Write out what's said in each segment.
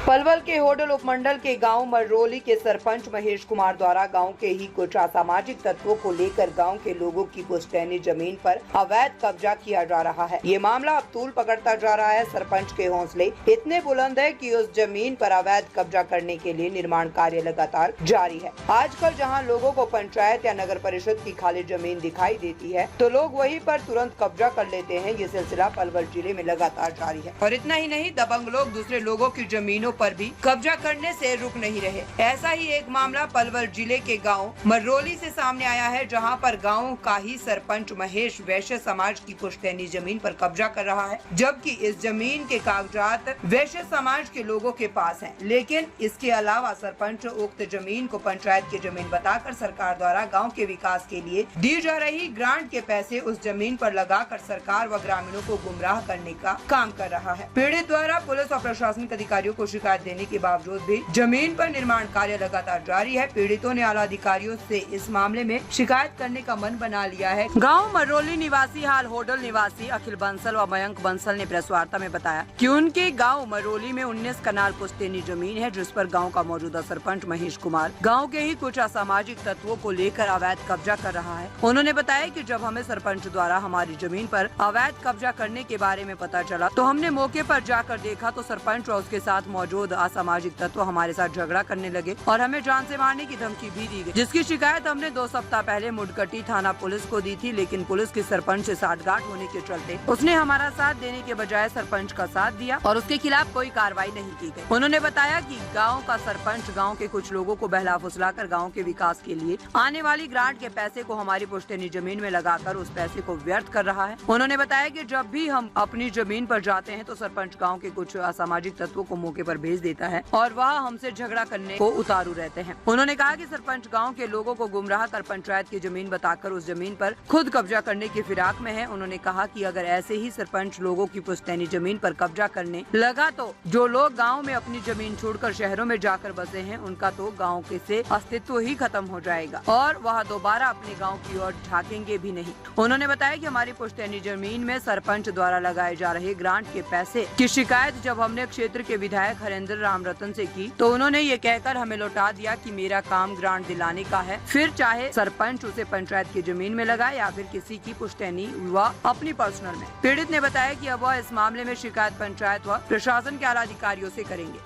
पलवल के होडल उपमंडल के गांव मररोली के सरपंच महेश कुमार द्वारा गांव के ही कुछ असामाजिक तत्वों को लेकर गांव के लोगों की पुश्तैनी जमीन पर अवैध कब्जा किया जा रहा है। ये मामला अब तूल पकड़ता जा रहा है। सरपंच के हौसले इतने बुलंद है कि उस जमीन पर अवैध कब्जा करने के लिए निर्माण कार्य लगातार जारी है। आजकल जहां लोगों को पंचायत या नगर परिषद की खाली जमीन दिखाई देती है तो लोग वहीं पर तुरंत कब्जा कर लेते हैं। ये सिलसिला पलवल जिले में लगातार जारी है और इतना ही नहीं, दबंग लोग दूसरे लोगों की जमीनों पर भी कब्जा करने से रुक नहीं रहे। ऐसा ही एक मामला पलवल जिले के गांव मररोली से सामने आया है, जहां पर गांव का ही सरपंच महेश वैश्य समाज की पुश्तैनी जमीन पर कब्जा कर रहा है, जबकि इस जमीन के कागजात वैश्य समाज के लोगों के पास हैं। लेकिन इसके अलावा सरपंच उक्त जमीन को पंचायत की जमीन बताकर सरकार द्वारा गाँव के विकास के लिए दी जा रही ग्रांट के पैसे उस जमीन पर लगाकर सरकार व ग्रामीणों को गुमराह करने का काम कर रहा है। पीड़ित द्वारा पुलिस और प्रशासनिक अधिकारियों को शिकायत देने के बावजूद भी जमीन पर निर्माण कार्य लगातार जारी है। पीड़ितों ने आला अधिकारियों से इस मामले में शिकायत करने का मन बना लिया है। गांव मररोली निवासी हाल होडल निवासी अखिल बंसल व मयंक बंसल ने प्रेस वार्ता में बताया कि उनके गांव मररोली में 19 कनाल पुश्तैनी जमीन है, जिस पर गांव का मौजूदा सरपंच महेश कुमार गांव के ही कुछ असामाजिक तत्वों को लेकर अवैध कब्जा कर रहा है। उन्होंने बताया कि जब हमें सरपंच द्वारा हमारी जमीन पर अवैध कब्जा करने के बारे में पता चला तो हमने मौके पर जाकर देखा तो सरपंच और उसके साथ मौजूद असामाजिक तत्व हमारे साथ झगड़ा करने लगे और हमें जान से मारने की धमकी भी दी गई, जिसकी शिकायत हमने 2 सप्ताह पहले मुडकटी थाना पुलिस को दी थी। लेकिन पुलिस की सरपंच से साठगांठ होने के चलते उसने हमारा साथ देने के बजाय सरपंच का साथ दिया और उसके खिलाफ कोई कार्रवाई नहीं की गई। उन्होंने बताया कि गाँव का सरपंच गाँव के कुछ लोगों को बहला फुसलाकर गाँव के विकास के लिए आने वाली ग्रांट के पैसे को हमारी पुश्तैनी जमीन में लगाकर उस पैसे को व्यर्थ कर रहा है। उन्होंने बताया कि जब भी हम अपनी जमीन पर जाते हैं तो सरपंच गाँव के कुछ असामाजिक तत्वों को मौके पर भेज देता है और वह हमसे झगड़ा करने को उतारू रहते हैं। उन्होंने कहा कि सरपंच गांव के लोगों को गुमराह कर पंचायत की जमीन बताकर उस जमीन पर खुद कब्जा करने की फिराक में है। उन्होंने कहा कि अगर ऐसे ही सरपंच लोगों की पुश्तैनी जमीन पर कब्जा करने लगा तो जो लोग गांव में अपनी जमीन छोड़कर शहरों में जाकर बसे हैं उनका तो गाँव के से अस्तित्व ही खत्म हो जाएगा और वह दोबारा अपने गाँव की ओर झाँकेंगे भी नहीं। उन्होंने बताया कि हमारी पुश्तैनी जमीन में सरपंच द्वारा लगाए जा रहे ग्रांट के पैसे की शिकायत जब हमने क्षेत्र के विधायक हरेंद्र राम रतन से की तो उन्होंने ये कहकर हमें लौटा दिया कि मेरा काम ग्रांट दिलाने का है, फिर चाहे सरपंच उसे पंचायत की जमीन में लगाए या फिर किसी की पुश्तैनी व अपनी पर्सनल में। पीड़ित ने बताया कि अब वह इस मामले में शिकायत पंचायत व प्रशासन के आला अधिकारियों से करेंगे।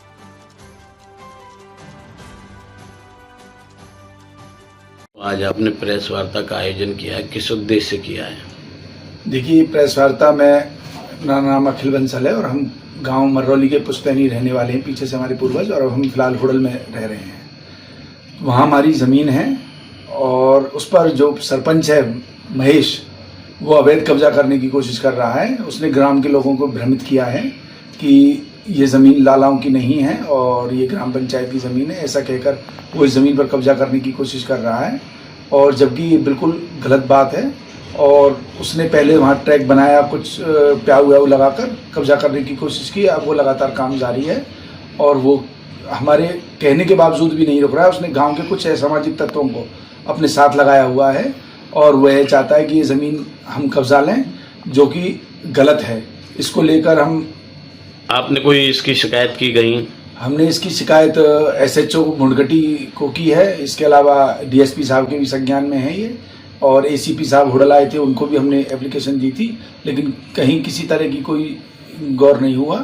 आज आपने प्रेस वार्ता का आयोजन किया है, किस उद्देश्य से किया है? देखिए, प्रेस वार्ता में मेरा नाम अखिल बंसल है और हम गांव मररोली के पुश्तैनी रहने वाले हैं, पीछे से हमारे पूर्वज, और हम फिलहाल होडल में रह रहे हैं। वहाँ हमारी ज़मीन है और उस पर जो सरपंच है महेश, वो अवैध कब्जा करने की कोशिश कर रहा है। उसने ग्राम के लोगों को भ्रमित किया है कि ये ज़मीन लालाओं की नहीं है और ये ग्राम पंचायत की ज़मीन है, ऐसा कहकर वो इस ज़मीन पर कब्जा करने की कोशिश कर रहा है, और जबकि ये बिल्कुल गलत बात है। और उसने पहले वहाँ ट्रैक बनाया, कुछ प्याऊ व्याऊ लगाकर कब्जा करने की कोशिश की। अब वो लगातार काम जारी है और वो हमारे कहने के बावजूद भी नहीं रुक रहा है। उसने गांव के कुछ असामाजिक तत्वों को अपने साथ लगाया हुआ है और वह चाहता है कि ये ज़मीन हम कब्जा लें, जो कि गलत है। इसको लेकर हम आपने कोई इसकी शिकायत की गई? हमने इसकी शिकायत SHO मुडकटी को की है। इसके अलावा DSP साहब के भी संज्ञान में है ये, और ACP साहब होडल आए थे, उनको भी हमने एप्लीकेशन दी थी, लेकिन कहीं किसी तरह की कोई गौर नहीं हुआ।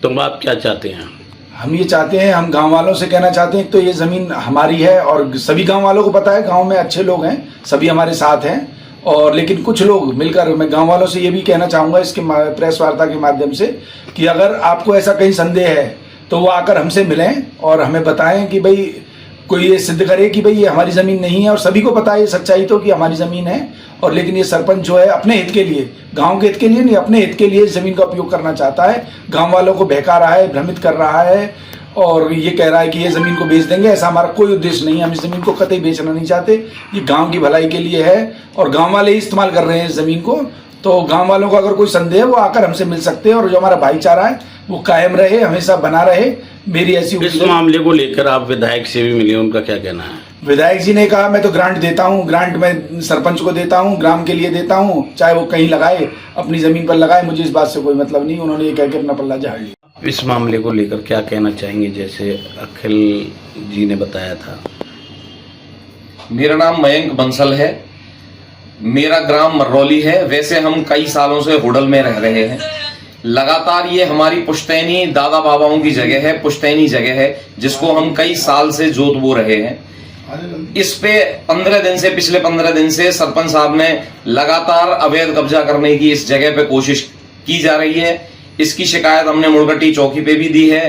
तुम आप क्या चाहते हैं? हम ये चाहते हैं, हम गांव वालों से कहना चाहते हैं, तो ये ज़मीन हमारी है और सभी गांव वालों को पता है, गांव में अच्छे लोग हैं, सभी हमारे साथ हैं, और लेकिन कुछ लोग मिलकर, मैं गांव वालों से ये भी कहना चाहूँगा इसके प्रेस वार्ता के माध्यम से कि अगर आपको ऐसा कहीं संदेह है तो वो आकर हमसे मिलें और हमें बताएं कि भाई कोई ये सिद्ध करे कि भाई ये हमारी ज़मीन नहीं है। और सभी को पता है सच्चाई तो कि हमारी ज़मीन है, और लेकिन ये सरपंच जो है अपने हित के लिए, गांव के हित के लिए नहीं, अपने हित के लिए इस ज़मीन का उपयोग करना चाहता है। गांव वालों को बहका रहा है, भ्रमित कर रहा है और ये कह रहा है कि ये ज़मीन को बेच देंगे। ऐसा हमारा कोई उद्देश्य नहीं है, हम इस ज़मीन को कतई बेचना नहीं चाहते। ये गाँव की भलाई के लिए है और गाँव वाले ही इस्तेमाल कर रहे हैं इस ज़मीन को। तो गांव वालों को अगर कोई संदेह है वो आकर हमसे मिल सकते हैं, और जो हमारा भाईचारा है वो कायम रहे, हमेशा बना रहे। मेरी ऐसी इस मामले को लेकर आप विधायक से भी मिले, उनका क्या कहना है? विधायक जी ने कहा मैं तो ग्रांट देता हूँ, ग्रांट मैं सरपंच को देता हूँ, ग्राम के लिए देता हूँ, चाहे वो कहीं लगाए, अपनी जमीन पर लगाए, मुझे इस बात से कोई मतलब नहीं। उन्होंने ये कह के अपना पल्ला झाड़ लिया। इस मामले को लेकर क्या कहना चाहेंगे, जैसे अखिल जी ने बताया था? मेरा नाम मयंक बंसल है, मेरा ग्राम मर्रौली है। वैसे हम कई सालों से होडल में रह रहे हैं। लगातार ये हमारी पुश्तैनी दादा बाबाओं की जगह है, पुश्तैनी जगह है, जिसको हम कई साल से जोत बो रहे हैं। इस पे 15 दिन से, पिछले 15 दिन से सरपंच साहब ने लगातार अवैध कब्जा करने की इस जगह पे कोशिश की जा रही है। इसकी शिकायत हमने मुड़गट्टी चौकी पे भी दी है,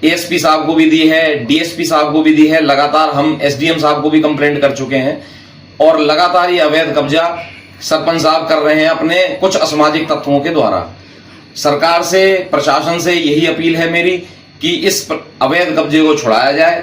एएसपी साहब को भी दी है, डीएसपी साहब को भी दी है। लगातार हम एसडीएम साहब को भी कंप्लेंट कर चुके हैं और लगातार ये अवैध कब्जा सरपंच साहब कर रहे हैं अपने कुछ असामाजिक तत्वों के द्वारा। सरकार से, प्रशासन से यही अपील है मेरी कि इस अवैध कब्जे को छुड़ाया जाए।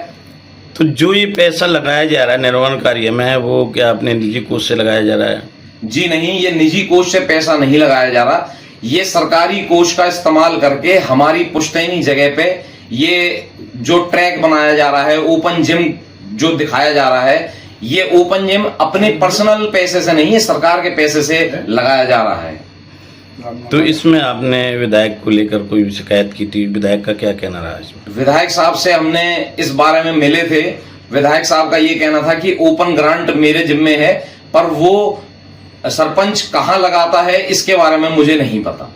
तो जो ये पैसा लगाया जा रहा है निर्माण कार्य में, वो क्या अपने निजी कोष से लगाया जा रहा है? जी नहीं, ये निजी कोष से पैसा नहीं लगाया जा रहा। ये सरकारी कोष का इस्तेमाल करके हमारी पुश्तैनी जगह पे ये जो ट्रैक बनाया जा रहा है, ओपन जिम जो दिखाया जा रहा है, ये ओपन जिम अपने पर्सनल पैसे से नहीं है, सरकार के पैसे से लगाया जा रहा है। तो इसमें आपने विधायक को लेकर कोई शिकायत की थी? विधायक का क्या कहना रहा इसमें? विधायक साहब से हमने इस बारे में मिले थे। विधायक साहब का ये कहना था कि ओपन ग्रांट मेरे जिम्मे है, पर वो सरपंच कहाँ लगाता है इसके बारे में मुझे नहीं पता।